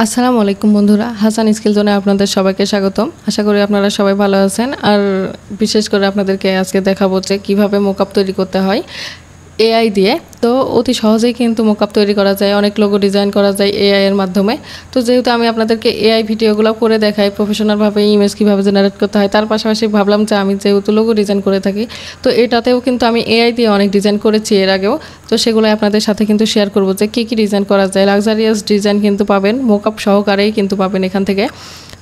আসসালামু আলাইকুম বন্ধুরা, হাসান স্কিল জোনে আপনাদের সবাইকে স্বাগতম। আশা করি আপনারা সবাই ভালো আছেন। আর বিশেষ করে আপনাদেরকে আজকে দেখাবো যে কীভাবে মোকআপ তৈরি করতে হয় এআই দিয়ে। তো অতি সহজেই কিন্তু মোকআপ তৈরি করা যায়, অনেক লোগো ডিজাইন করা যায় এআই এর মাধ্যমে। তো যেহেতু আমি আপনাদেরকে এআই ভিডিওগুলো করে দেখাই প্রফেশনালভাবে ইমেজ কীভাবে জেনারেট করতে হয়, তার পাশাপাশি ভাবলাম যে আমি যেহেতু লোগো ডিজাইন করে থাকি, তো এটাতেও কিন্তু আমি এআই দিয়ে অনেক ডিজাইন করেছি এর আগেও। তো সেগুলো আপনাদের সাথে কিন্তু শেয়ার করবো যে কী কী ডিজাইন করা যায়। লাক্সারিয়াস ডিজাইন কিন্তু পাবেন, মোকআপ সহকারেই কিন্তু পাবেন এখান থেকে।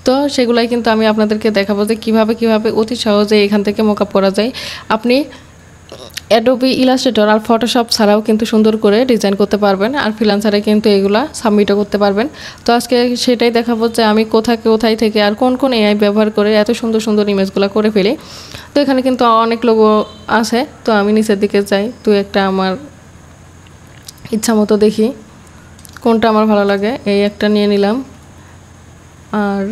তো সেগুলাই কিন্তু আমি আপনাদেরকে দেখাবো যে কীভাবে অতি সহজে এখান থেকে মোকআপ করা যায়। আপনি অ্যাডোবি ইলাস্ট্রেটর আর ফটোশপ ছাড়াও কিন্তু সুন্দর করে ডিজাইন করতে পারবেন, আর ফ্রিল্যান্সারে কিন্তু এগুলা সাবমিটও করতে পারবেন। তো আজকে সেটাই দেখাবো যে আমি কোথায় থেকে আর কোন এআই ব্যবহার করে এত সুন্দর সুন্দর ইমেজগুলো করে ফেলি। তো এখানে কিন্তু অনেক লোগো আছে, তো আমি নিচের দিকে যাই, তো একটা আমার ইচ্ছা মতো দেখি কোনটা আমার ভালো লাগে, এই একটা নিয়ে নিলাম। আর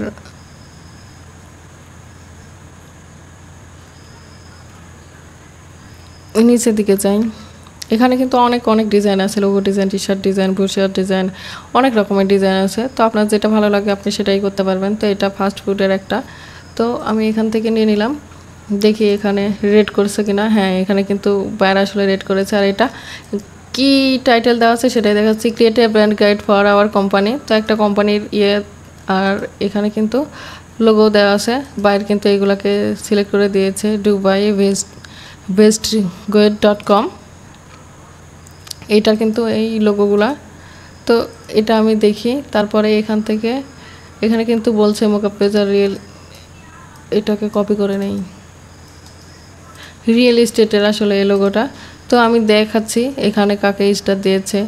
নিচের দিকে যাই, এখানে কিন্তু অনেক ডিজাইন আছে, logo design, T shirt design, ব্রোশার design, অনেক রকমের ডিজাইন আছে। তো আপনার যেটা ভালো লাগে আপনি সেটাই করতে পারবেন। তো এটা ফাস্ট ফুডের একটা, তো আমি এখান থেকে নিয়ে নিলাম। দেখি এখানে রেড করছে কিনা। হ্যাঁ, এখানে কিন্তু বাইরে আসলে রেড করেছে। আর এটা কি টাইটেল দেওয়া আছে সেটাই দেখাচ্ছি, create a brand guide for our company. তো একটা কোম্পানির আর এখানে কিন্তু লোগো দেওয়া আছে। বাইরে কিন্তু এইগুলাকে সিলেক্ট করে দিয়েছে, দুবাই westgoed.com, এইটার কিন্তু এই লোগোগুলা। তো এটা আমি দেখি, তারপরে এখানে কিন্তু বলছে মোকআপ পেজার রিয়েল, এটাকে কপি করে নেই, রিয়েল এস্টেটের আসলে এই লোগোটা। তো আমি দেখাচ্ছি এখানে কাকে স্টার দিয়েছে,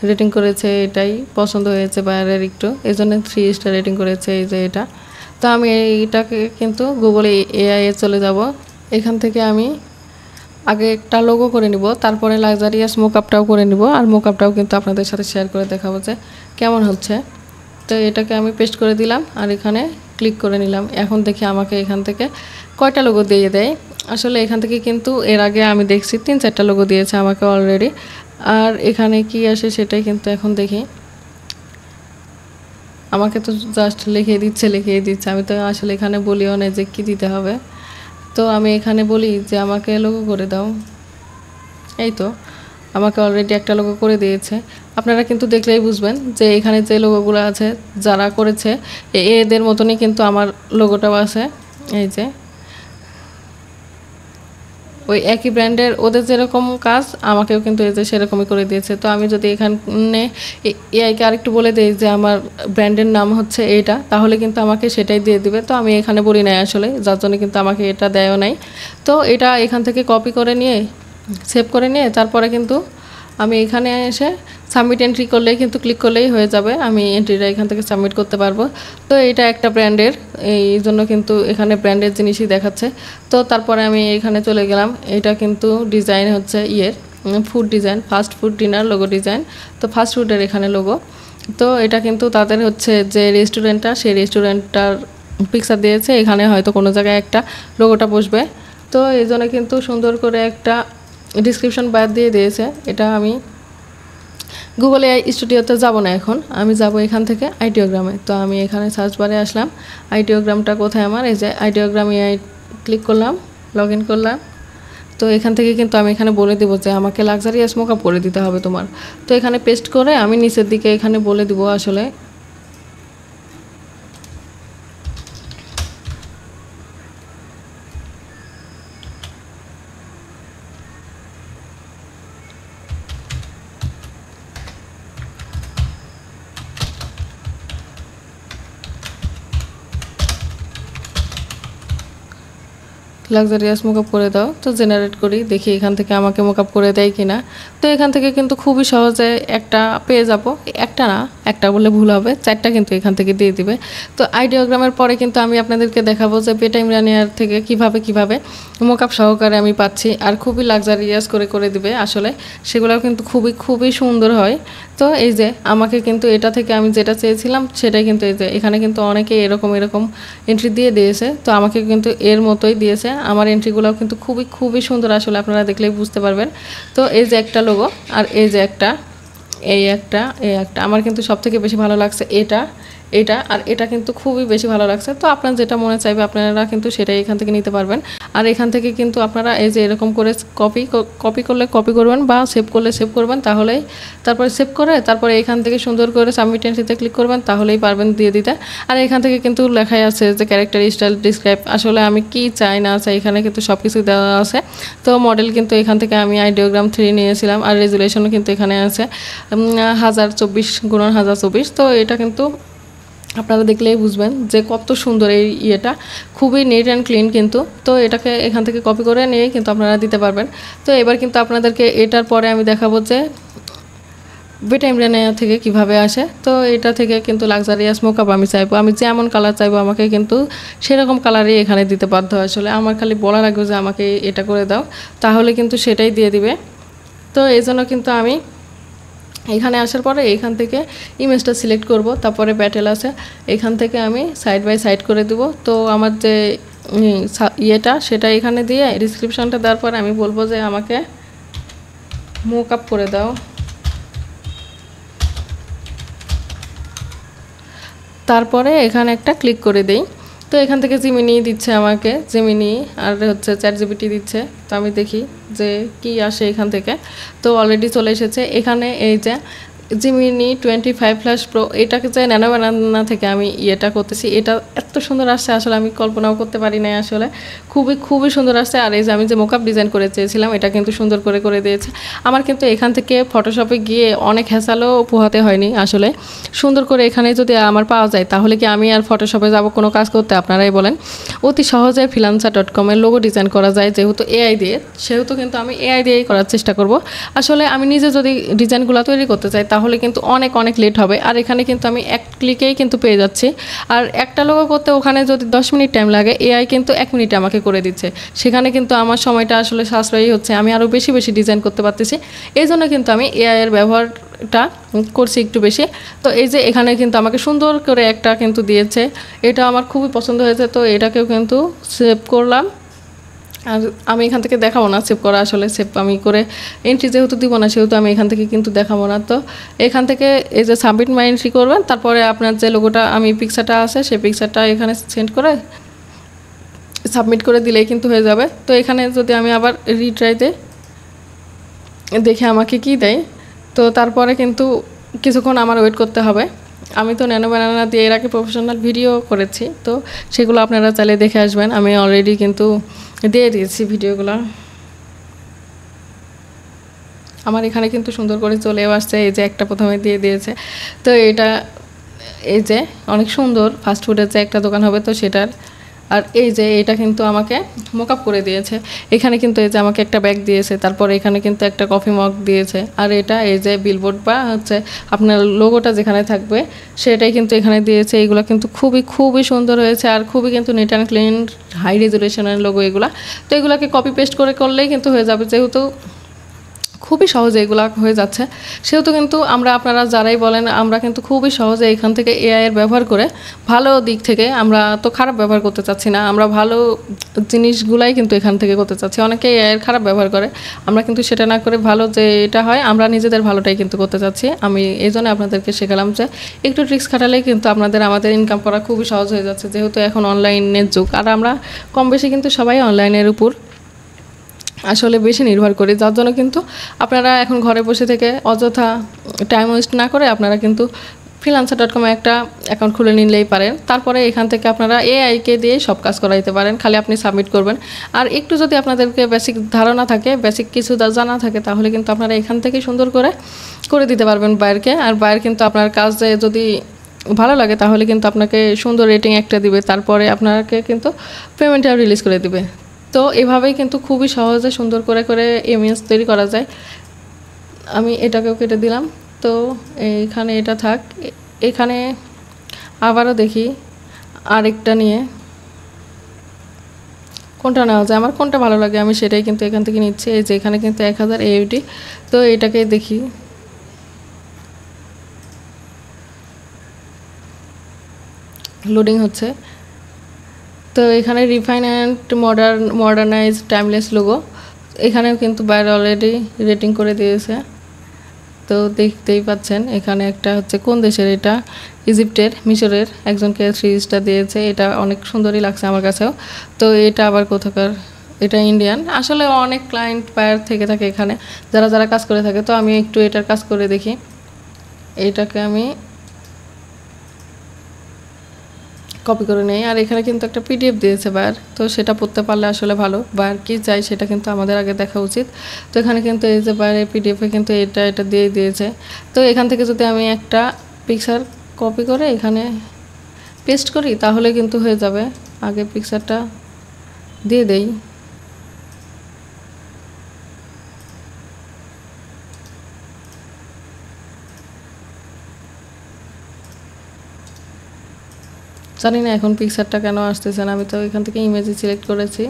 রেটিং করেছে, এটাই পছন্দ হয়েছে বাইরের একটু, এই জন্য 3 স্টার রেটিং করেছে, এই যে এটা। তো আমি এইটাকে কিন্তু গুগলে এআই এ চলে যাব। এখান থেকে আমি আগে একটা লোগো করে নিব, তারপরে লাক্সারিয়াস মোকআপটাও করে নিব, আর মোকআপটাও কিন্তু আপনাদের সাথে শেয়ার করে দেখাবো যে কেমন হচ্ছে। তো এটাকে আমি পেস্ট করে দিলাম আর এখানে ক্লিক করে নিলাম। এখন দেখি আমাকে এখান থেকে কয়টা লোগো দিয়ে দেয়। আসলে এখান থেকে কিন্তু এর আগে আমি দেখছি 3-4টা লোগো দিয়েছে আমাকে অলরেডি। আর এখানে কি আসে সেটাই কিন্তু এখন দেখি। আমাকে তো জাস্ট লিখিয়ে দিচ্ছে, আমি তো আসলে এখানে বলিও না যে কী দিতে হবে। তো আমি এখানে বলি যে আমাকে লোগো করে দাও, এই তো আমাকে অলরেডি একটা লোগো করে দিয়েছে। আপনারা কিন্তু দেখলেই বুঝবেন যে এখানে যে লোগোগুলো আছে যারা করেছে এদের মতনই কিন্তু আমার লোগোটাও আছে। এই যে ওই একই ব্র্যান্ডের ওদের যেরকম কাজ আমাকেও কিন্তু এই যে সেরকমই করে দিয়েছে। তো আমি যদি এখানে এআইকে আরেকটু বলে দিই যে আমার ব্র্যান্ডের নাম হচ্ছে এইটা, তাহলে কিন্তু আমাকে সেটাই দিয়ে দিবে। তো আমি এখানে বলি নাই আসলে, যার জন্য কিন্তু আমাকে এটা দেয়ও নাই। তো এটা এখান থেকে কপি করে নিয়ে সেভ করে নিয়ে তারপরে কিন্তু আমি এখানে এসে সাবমিট এন্ট্রি করলেই কিন্তু ক্লিক করলেই হয়ে যাবে, আমি এন্ট্রিটা এখান থেকে সাবমিট করতে পারবো। তো এটা একটা ব্র্যান্ডের, এই জন্য কিন্তু এখানে ব্র্যান্ডের জিনিসই দেখাচ্ছে। তো তারপরে আমি এখানে চলে গেলাম। এটা কিন্তু ডিজাইন হচ্ছে food design, fast food dinner logo design. তো ফাস্ট ফুডের এখানে লোগো। তো এটা কিন্তু তাদের হচ্ছে যে রেস্টুরেন্টটা, সেই রেস্টুরেন্টটার পিকচার দিয়েছে, এখানে হয়তো কোনো জায়গায় একটা লোগোটা বসবে। তো এই জন্য কিন্তু সুন্দর করে একটা ডিসক্রিপশন বাদ দিয়ে দিয়েছে। এটা আমি গুগল এআই স্টুডিওতে যাব না, এখন আমি যাব এখান থেকে আইডিওগ্রামে। তো আমি এখানে সার্চ বারে আসলাম, আইডিওগ্রামটা কোথায় আমার, এই যে আইডিওগ্রাম এআই ক্লিক করলাম, লগ ইন করলাম। তো এখান থেকে কিন্তু আমি এখানে বলে দেবো যে আমাকে লাক্সারিয়াস মোকআপ করে দিতে হবে তোমার। তো এখানে পেস্ট করে আমি নিচের দিকে এখানে বলে দিব আসলে লাক্সারিয়াস মোকআপ করে দাও। তো জেনারেট করি, দেখি এখান থেকে আমাকে মোকআপ করে দেয় কিনা। তো এখান থেকে কিন্তু খুবই সহজে একটা পেয়ে যাব, একটা না, একটা বলে ভুল হবে, 4টা কিন্তু এখান থেকে দিয়ে দিবে। তো আইডিওগ্রামের পরে কিন্তু আমি আপনাদেরকে দেখাবো যে বেটাইম রানিয়ার থেকে কিভাবে মোকআপ সহকারে আমি পাচ্ছি, আর খুবই লাক্সারিয়াস করে দিবে আসলে। সেগুলোও কিন্তু খুবই সুন্দর হয়। তো এই যে আমাকে কিন্তু এটা থেকে আমি যেটা চেয়েছিলাম সেটাই কিন্তু এই যে এখানে কিন্তু অনেকে এরকম এন্ট্রি দিয়ে দিয়েছে। তো আমাকে কিন্তু এর মতোই দিয়েছে। আমার এন্ট্রিগুলোও কিন্তু খুবই সুন্দর আসলে, আপনারা দেখলেই বুঝতে পারবেন। তো এই যে একটা লোগো, আর এই যে একটা, এই একটা আমার কিন্তু সবথেকে বেশি ভালো লাগছে এটা। এটা, আর এটা কিন্তু খুবই বেশি ভালো লাগছে। তো আপনার যেটা মনে চাইবে আপনারা কিন্তু সেটাই এখান থেকে নিতে পারবেন। আর এখান থেকে কিন্তু আপনারা এই যে এরকম করে কপি করলে কপি করবেন বা সেভ করলে সেভ করবেন, তাহলেই তারপরে সেভ করে তারপরে এখান থেকে সুন্দর করে সাবমিট এন্ট্রিতে ক্লিক করবেন, তাহলেই পারবেন দিয়ে দিতে। আর এখান থেকে কিন্তু লেখাই আছে যে ক্যারেক্টার স্টাইল ডিসক্রাইব, আসলে আমি কি চাই না চাই এখানে কিন্তু সব কিছু দেওয়া আছে। তো মডেল কিন্তু এখান থেকে আমি আইডিওগ্রাম 3 নিয়েছিলাম, আর রেজুলেশনও কিন্তু এখানে আছে 1024x1024। তো এটা কিন্তু আপনারা দেখলেই বুঝবেন যে কত সুন্দর এই ইয়েটা, খুবই নিট অ্যান্ড ক্লিন কিন্তু। তো এটাকে এখান থেকে কপি করে নিয়ে কিন্তু আপনারা দিতে পারবেন। তো এবার কিন্তু আপনাদেরকে এটার পরে আমি দেখাবো যে বেটা ইমরানিয়া থেকে কিভাবে আসে। তো এটা থেকে কিন্তু লাক্সারিয়াস মেকআপ আমি চাইবো, আমি যেমন কালার চাইবো আমাকে কিন্তু সেরকম কালারই এখানে দিতে বাধ্য। আসলে আমার খালি বলা লাগবে যে আমাকে এটা করে দাও, তাহলে কিন্তু সেটাই দিয়ে দিবে। তো এই জন্য কিন্তু আমি এখানে আসার পরে এইখান থেকে ইমেজটা সিলেক্ট করব, তারপরে ব্যাটেল আছে এখান থেকে আমি সাইড বাই সাইড করে দেব। তো আমার যে ইয়েটা সেটা এখানে দিয়ে ডিসক্রিপশনটা দেওয়ার পরে আমি বলবো যে আমাকে মেকআপ করে দাও। তারপরে এখানে একটা ক্লিক করে দেই। তো এখান থেকে জিমিনি দিচ্ছে আমাকে, জিমিনি আর হচ্ছে চ্যাটজিপিটি দিচ্ছে। তো আমি দেখি যে কি আসে এখান থেকে। তো অলরেডি চলে এসেছে এখানে এই যে জিমিনি 25+ প্রো, এটাকে যে ন্যানো বানানা থেকে আমি ইয়েটা করতেছি, এটা এত সুন্দর আসছে আসলে আমি কল্পনাও করতে পারি নাই। আসলে খুবই সুন্দর আসছে। আর এই যে আমি যে মেকআপ ডিজাইন করে চেয়েছিলাম এটা কিন্তু সুন্দর করে দিয়েছে। আমার কিন্তু এখান থেকে ফটোশপে গিয়ে অনেক হ্যাসালও পোহাতে হয়নি। আসলে সুন্দর করে এখানে যদি আমার পাওয়া যায় তাহলে কি আমি আর ফটোশপে যাব কোনো কাজ করতে? আপনারাই বলেন। অতি সহজে freelancer.com এর লোগো ডিজাইন করা যায়, যেহেতু এআই দিয়ে, সেহেতু কিন্তু আমি এআই দিয়েই করার চেষ্টা করব। আসলে আমি নিজে যদি ডিজাইনগুলো তৈরি করতে চাই তাহলে কিন্তু অনেক লেট হবে। আর এখানে কিন্তু আমি এক ক্লিকেই কিন্তু পেয়ে যাচ্ছি। আর একটা লোগো করতে ওখানে যদি 10 মিনিট টাইম লাগে, এআই কিন্তু 1 মিনিটে আমাকে করে দিচ্ছে। সেখানে কিন্তু আমার সময়টা আসলে সাশ্রয়ী হচ্ছে, আমি আরও বেশি ডিজাইন করতে পারতেছি। এই জন্য কিন্তু আমি এআই এর ব্যবহারটা করছি একটু বেশি। তো এই যে এখানে কিন্তু আমাকে সুন্দর করে একটা কিন্তু দিয়েছে, এটা আমার খুবই পছন্দ হয়েছে। তো এটাকেও কিন্তু সেভ করলাম। আর আমি এখান থেকে দেখাবো না সেভ করা, আসলে সেভ আমি করে এন্ট্রি যেহেতু দিব না সেহেতু আমি এখান থেকে কিন্তু দেখাবো না। তো এখান থেকে এই যে সাবমিট মাই এন্ট্রি করবেন, তারপরে আপনার যে লোগোটা আমি পিকচারটা আছে সেই পিকচারটা এখানে সেন্ড করে সাবমিট করে দিলেই কিন্তু হয়ে যাবে। তো এখানে যদি আমি আবার রিট্রাইতে দেখে আমাকে কি দেয়, তো তারপরে কিন্তু কিছুক্ষণ আমার ওয়েট করতে হবে। আমি তো ন্যানো বানানা দিয়ে এর আগে প্রফেশনাল ভিডিও করেছি, তো সেগুলো আপনারা চাইলে দেখে আসবেন। আমি অলরেডি কিন্তু দিয়ে দিয়েছি ভিডিওগুলো। আমার এখানে কিন্তু সুন্দর করে চলেও আসছে, এই যে একটা প্রথমে দিয়ে দিয়েছে। তো এটা এই যে অনেক সুন্দর ফাস্টফুডের যে একটা দোকান হবে তো সেটার। আর এই যে এটা কিন্তু আমাকে মেকআপ করে দিয়েছে। এখানে কিন্তু এই যে আমাকে একটা ব্যাগ দিয়েছে, তারপর এখানে কিন্তু একটা কফি মগ দিয়েছে। আর এটা এই যে বিলবোর্ড বা হচ্ছে আপনার লোগোটা যেখানে থাকবে সেটাই কিন্তু এখানে দিয়েছে। এগুলো কিন্তু খুবই সুন্দর হয়েছে, আর খুবই কিন্তু নিট অ্যান্ড ক্লিন হাই রেজুলেশনের লোগো এগুলা। তো এগুলাকে কপি পেস্ট করলেই কিন্তু হয়ে যাবে, যেহেতু খুবই সহজে এগুলো হয়ে যাচ্ছে। সেহেতু কিন্তু আপনারা যারাই বলেন, আমরা কিন্তু খুবই সহজে এখান থেকে এআই এর ব্যবহার করে ভালো দিক থেকে, আমরা তো খারাপ ব্যবহার করতে চাচ্ছি না, আমরা ভালো জিনিসগুলাই কিন্তু এখান থেকে করতে চাচ্ছি। অনেকে এআই এর খারাপ ব্যবহার করে, আমরা কিন্তু সেটা না করে ভালো যে এটা হয় আমরা নিজেদের ভালোটাই কিন্তু করতে চাচ্ছি। আমি এই জন্য আপনাদেরকে শেখালাম যে একটু ট্রিক্স খাটালেই কিন্তু আমাদের ইনকাম করা খুবই সহজ হয়ে যাচ্ছে, যেহেতু এখন অনলাইনের যুগ। আর আমরা কম বেশি কিন্তু সবাই অনলাইনের উপর আসলে বেশি নির্ভর করি, যার জন্য কিন্তু আপনারা এখন ঘরে বসে থেকে অযথা টাইম ওয়েস্ট না করে আপনারা কিন্তু freelancer.com এ একটা অ্যাকাউন্ট খুলে নিলেই পারেন। তারপরে এখান থেকে আপনারা এআইকে দিয়ে সব কাজ করাইতে পারেন, খালি আপনি সাবমিট করবেন। আর একটু যদি আপনাদেরকে বেসিক ধারণা থাকে, বেসিক কিছু জানা থাকে, তাহলে কিন্তু আপনারা এখান থেকে সুন্দর করে দিতে পারবেন বায়ারকে। আর বায়ার কিন্তু আপনার কাজে যদি ভালো লাগে তাহলে কিন্তু আপনাকে সুন্দর রেটিং একটা দিবে, তারপরে আপনাকে কিন্তু পেমেন্টটা রিলিজ করে দিবে। তো এভাবেই কিন্তু খুবই সহজে সুন্দর করে ইমেজ তৈরি করা যায়। আমি এটাকেও কেটে দিলাম। তো এইখানে এটা থাক। এখানে আবারও দেখি আরেকটা নিয়ে কোনটা নেওয়া যায়, আমার কোনটা ভালো লাগে আমি সেটাই কিন্তু এখান থেকে নিচ্ছি। এই যে এখানে কিন্তু 1000 AUD। তো এটাকে দেখি, লোডিং হচ্ছে। তো এখানে refine and modernise timeless logo, এখানেও কিন্তু বাইরে অলরেডি রেটিং করে দিয়েছে। তো দেখতেই পাচ্ছেন এখানে একটা হচ্ছে কোন দেশের, এটা ইজিপ্টের, মিশরের একজনকে 3 স্টার দিয়েছে। এটা অনেক সুন্দরই লাগছে আমার কাছেও। তো এটা আবার কোথাকার, এটা ইন্ডিয়ান। আসলে অনেক ক্লায়েন্ট বায়ার থেকে থাকে এখানে, যারা যারা কাজ করে থাকে। তো আমি একটু এটার কাজ করে দেখি। এইটাকে আমি কপি করে নেই। আর এখানে কিন্তু একটা পিডিএফ দিয়েছে বায়ার, তো সেটা পড়তে পারলে আসলে ভালো। বায়ার কী চাই সেটা কিন্তু আমাদের আগে দেখা উচিত। তো এখানে কিন্তু এই যে বায়ারের পিডিএফে কিন্তু এটা দিয়ে দিয়েছে। তো এখান থেকে যদি আমি একটা পিকচার কপি করে এখানে পেস্ট করি তাহলে কিন্তু হয়ে যাবে। আগে পিকচারটা দিয়ে দেই। জানি না এখন পিকচারটা কেন আসতেছে না, আমি তো এখান থেকে ইমেজই সিলেক্ট করেছি।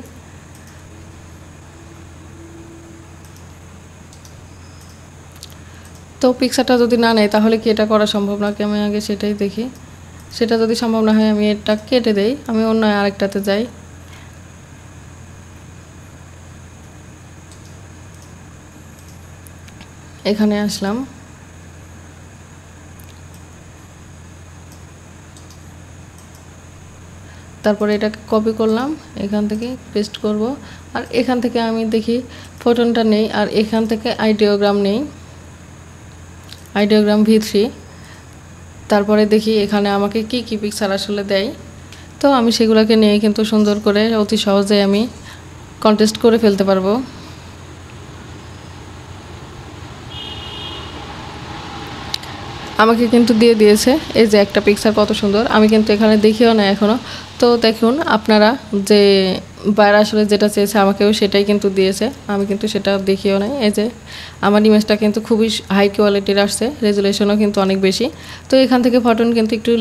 তো পিকচারটা যদি না নেয় তাহলে কি এটা করা সম্ভব নাকি, আমি আগে সেটাই দেখি। সেটা যদি সম্ভব না হয় আমি এটা কেটে দেই, আমি অন্য আরেকটাতে যাই। এখানে আসলাম, তারপরে এটাকে কপি করলাম, এখান থেকে পেস্ট করব। আর এখান থেকে আমি দেখি ফটোনটা নেই, আর এখান থেকে আইডিওগ্রাম নেই, আইডিওগ্রাম V3। তারপরে দেখি এখানে আমাকে কি কি পিকচার আসলে দেয়। তো আমি সেগুলোকে নিয়ে কিন্তু সুন্দর করে অতি সহজে আমি কন্টেস্ট করে ফেলতে পারবো। আমাকে কিন্তু দিয়ে দিয়েছে এই যে একটা পিকচার, কত সুন্দর। আমি কিন্তু এখানে দেখিও না এখনও। তো দেখুন আপনারা যে বায়ার আসলে যেটা চেয়েছে আমাকেও সেটাই কিন্তু দিয়েছে, আমি কিন্তু সেটা দেখিও নাই। এই যে আমার ইমেজটা কিন্তু খুবই হাই কোয়ালিটির আসছে, রেজুলেশনও কিন্তু অনেক বেশি। তো এখান থেকে ফটোন কিন্তু একটু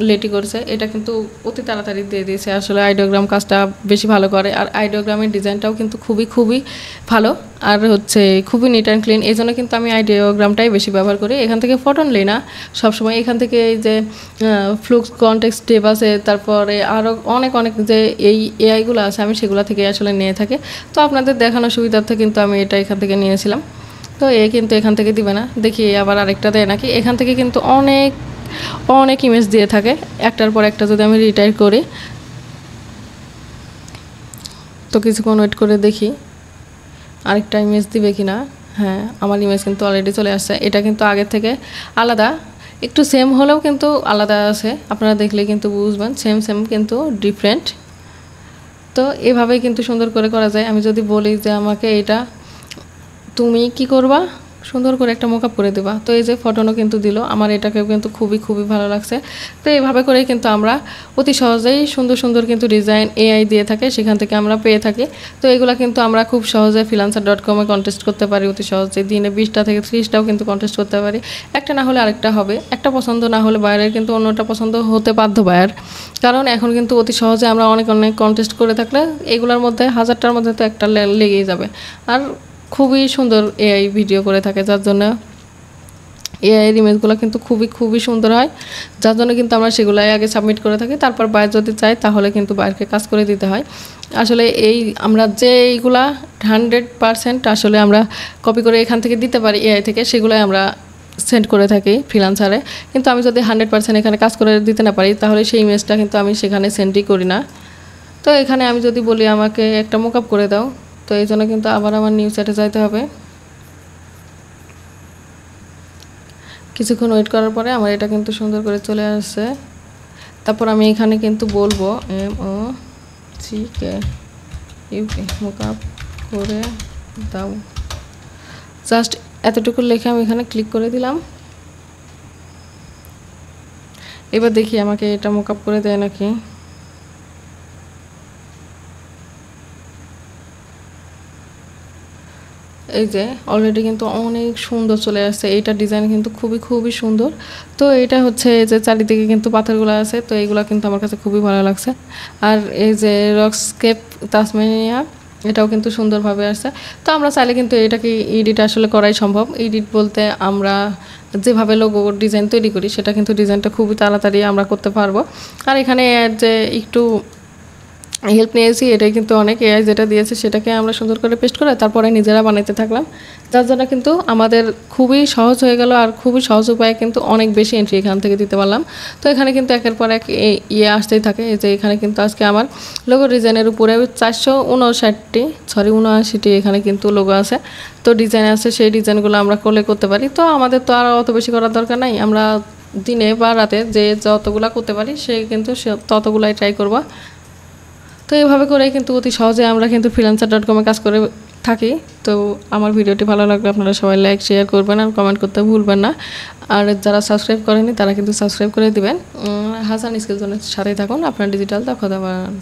লেটই করছে, এটা কিন্তু অতি তাড়াতাড়ি দিয়ে দিয়েছে। আসলে আইডিওগ্রাম কাজটা বেশি ভালো করে, আর আইডিওগ্রামের ডিজাইনটাও কিন্তু খুবই ভালো, আর হচ্ছে খুবই নিট অ্যান্ড ক্লিন। এই জন্য কিন্তু আমি আইডিওগ্রামটাই বেশি ব্যবহার করি। এখান থেকে ফটোন নেই না সবসময়, এখান থেকে এই যে ফ্লুক্স কনটেক্সট টেপ আছে, তারপরে আরও অনেক যে এই এআইগুলো আছে আমি সেগুলো থেকে আসলে নিয়ে থাকি। তো আপনাদের দেখানোর সুবিধার্থে কিন্তু আমি এটা এখান থেকে নিয়েছিলাম। তো এ কিন্তু এখান থেকে দিবে না, দেখি আবার আরেকটা দেয় নাকি। এখান থেকে কিন্তু অনেক ইমেজ দিয়ে থাকে, একটার পর একটা। যদি আমি রিটায়ার করি তো কিছুক্ষণ ওয়েট করে দেখি আরেকটা ইমেজ দিবে কি না। হ্যাঁ, আমার ইমেজ কিন্তু অলরেডি চলে আসছে। এটা কিন্তু আগের থেকে আলাদা, একটু সেম হলেও কিন্তু আলাদা আছে, আপনারা দেখলে কিন্তু বুঝবেন সেম কিন্তু ডিফারেন্ট। তো এভাবেই কিন্তু সুন্দর করে করা যায়। আমি যদি বলি যে আমাকে এটা তুমি কি করবা, সুন্দর করে একটা মোকআপ করে দেবা, তো এই যে ফটোনও কিন্তু দিল। আমার এটাকেও কিন্তু খুবই ভালো লাগছে। তো এইভাবে করেই কিন্তু আমরা অতি সহজেই সুন্দর কিন্তু ডিজাইন এআই দিয়ে থাকে, সেখান থেকে আমরা পেয়ে থাকি। তো এগুলো কিন্তু আমরা খুব সহজে freelancer.com-এ কন্টেস্ট করতে পারি অতি সহজে। দিনে 20টা থেকে 30টাও কিন্তু কন্টেস্ট করতে পারি। একটা না হলে আরেকটা হবে, একটা পছন্দ না হলে বায়ারের কিন্তু অন্যটা পছন্দ হতে বাধ্য বায়ার। কারণ এখন কিন্তু অতি সহজে আমরা অনেক কন্টেস্ট করে থাকলে এগুলোর মধ্যে 1000টার মধ্যে তো একটা লেগেই যাবে। আর খুবই সুন্দর এআই ভিডিও করে থাকে, যার জন্য এআইয়ের ইমেজগুলো কিন্তু খুবই সুন্দর হয়, যার জন্য কিন্তু আমরা সেগুলাই আগে সাবমিট করে থাকি। তারপর বায়ার যদি চাই তাহলে কিন্তু বায়ারকে কাজ করে দিতে হয়। আসলে এই আমরা যে এইগুলা 100% আসলে আমরা কপি করে এখান থেকে দিতে পারি এআই থেকে, সেগুলাই আমরা সেন্ড করে থাকি ফ্রিল্যান্সারে। কিন্তু আমি যদি 100% এখানে কাজ করে দিতে না পারি তাহলে সেই ইমেজটা কিন্তু আমি সেখানে সেন্ডই করি না। তো এখানে আমি যদি বলি আমাকে একটা মোকআপ করে দাও, তো এই জন্য কিন্তু আবার আমার নিউ চ্যাটে যাইতে হবে। কিছুক্ষণ ওয়েট করার পরে আমার এটা কিন্তু সুন্দর করে চলে আসছে। তারপর আমি এখানে কিন্তু বলবো MOCK মোকআপ করে দাও, জাস্ট এতটুকু লিখে আমি এখানে ক্লিক করে দিলাম। এবার দেখি আমাকে এটা মোকআপ করে দেয় নাকি। এই যে অলরেডি কিন্তু অনেক সুন্দর চলে আসছে, এইটা ডিজাইন কিন্তু খুবই সুন্দর। তো এটা হচ্ছে এই যে চারিদিকে কিন্তু পাথরগুলো আছে, তো এইগুলো কিন্তু আমার কাছে খুবই ভালো লাগছে। আর এই যে রকস্কেপ তাসমানিয়া, এটাও কিন্তু সুন্দরভাবে আসছে। তো আমরা চাইলে কিন্তু এটাকে এডিট আসলে করাই সম্ভব। এডিট বলতে আমরা যেভাবে লোগো ডিজাইন তৈরি করি সেটা কিন্তু ডিজাইনটা খুবই তাড়াতাড়ি আমরা করতে পারবো। আর এখানে যে একটু হেল্প নিয়েছি, এটাই কিন্তু অনেক। এআই যেটা দিয়েছে সেটাকে আমরা সুন্দর করে পেস্ট করে তারপরে নিজেরা বানাইতে থাকলাম, যার জন্য কিন্তু আমাদের খুবই সহজ হয়ে গেল, আর খুবই সহজ উপায়ে কিন্তু অনেক বেশি এন্ট্রি এখান থেকে দিতে পারলাম। তো এখানে কিন্তু একের পর এক আসতেই থাকে। এই যে এখানে কিন্তু আজকে আমার লোগো ডিজাইনের উপরে 459টি এখানে কিন্তু লোগো আছে, তো ডিজাইন আছে, সেই ডিজাইনগুলো আমরা করতে পারি। তো আমাদের তো আর অত বেশি করার দরকার নাই, আমরা দিনে বা রাতে যে যতগুলা করতে পারি সে কিন্তু ততগুলাই ট্রাই করবো। তো এইভাবে করে কিন্তু অতি সহজে আমরা কিন্তু freelancer.com-এ কাজ করে থাকি। তো আমার ভিডিওটি ভালো লাগলে আপনারা সবাই লাইক শেয়ার করবেন আর কমেন্ট করতে ভুলবেন না। আর যারা সাবস্ক্রাইব করেনি তারা কিন্তু সাবস্ক্রাইব করে দিবেন। হাসান স্কিল জোনের সাথেই থাকুন, আপনার ডিজিটাল দক্ষতা বাড়ান।